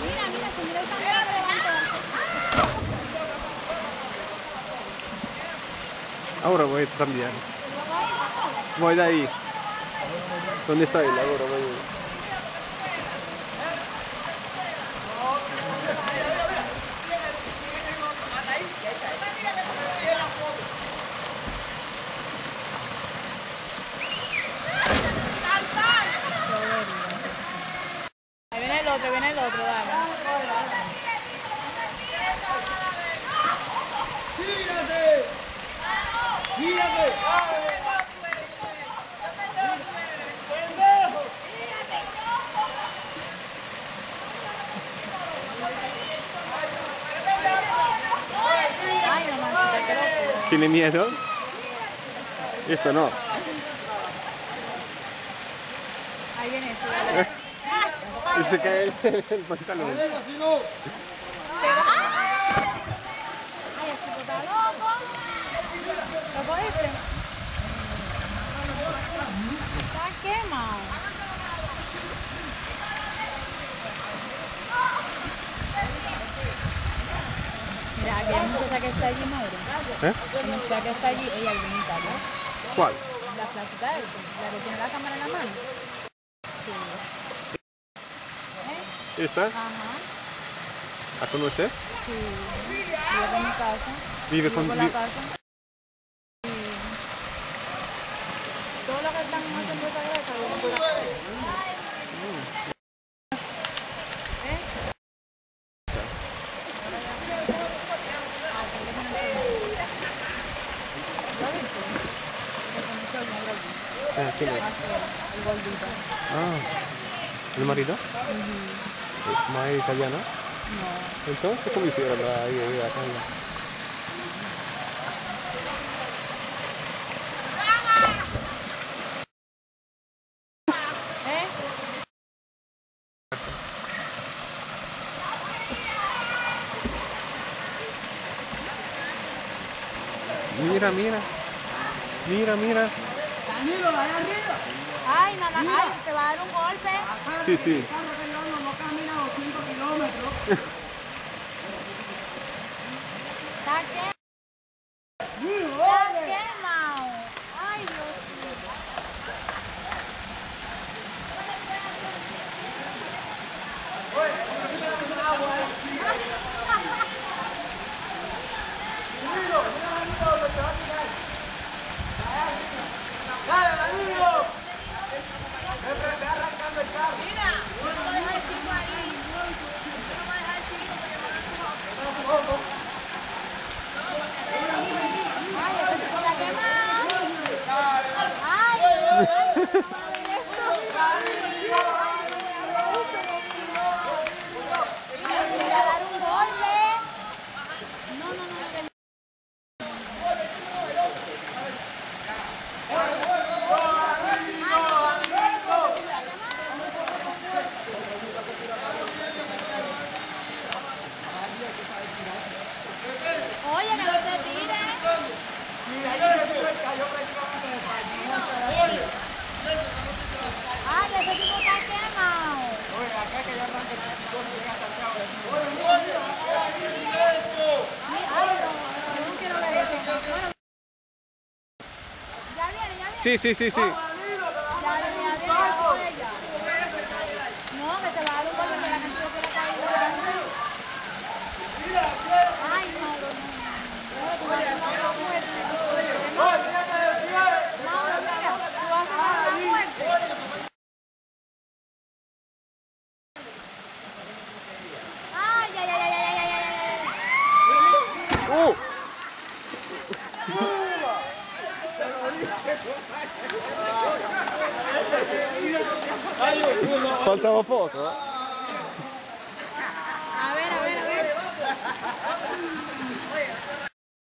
Mira, mira, se mira el camino que levantó. Ahora voy también. Voy de ahí. ¿Dónde está él? Ahora voy. Ahí viene el otro, dale. ¡Gírate! ¡Gírate! Ay, mamá, qué locura. ¿Tiene miedo? Esto no. Ahí viene esto, dale. Y se cae el pantalón. Ay, este tipo está loco. ¿Lo cogiste? Está quemado. Mira, aquí hay muchacha que está allí, Mauro. ¿Eh? La muchacha que está allí, ella viene en Italia. ¿Cuál? La flaquita de esta, la que tiene la cámara en la mano. Sí. ¿Esta? Ajá. ¿La conoce? Sí. Vive en mi casa. Vive con... Vivo en la casa. Sí. Todo lo que están haciendo esa iglesia viven por acá. ¿Quién es? El gordito. Ah, ¿el marido? ¿Es más italiano? No. Entonces, ¿cómo hicieron la tanga? ¿Eh? Mira, mira. Mira, mira. Danilo, allá arriba. Ay, mamá, ay, te va a dar un golpe. Sí, sí. El carro que llevamos no camina 200 kilómetros. Está quemado. Ay, Dios mío. ¡Dale, Danilo! Ve arrancando el carro. Mira, yo no voy a dejar el chico ahí. Yo no voy a dejar el chico porque me va a empujar. Ay, este chico está quemado. Ay, ay, le va a dar un golpe. No, no, no, no. Oye, que no te tires. Ay, ese tipo está quemado. Oye, acá que yo arranque el chico y llega hasta acá. Ay, no, yo no quiero ver eso. Bueno, ya viene, ya viene. Sí, sí, sí, sí. Ya viene, ya viene. No, que te va a dar un golpe de la canción que le cae. Ay, no, no, no. Tú vas a dar una muerte. Mauro, mira, tú vas a dar una muerte. Ay, ay, ay, ay, ay, ay, ay, ¡Uh! Faltaba poco, ¿eh? A ver, a ver, a ver.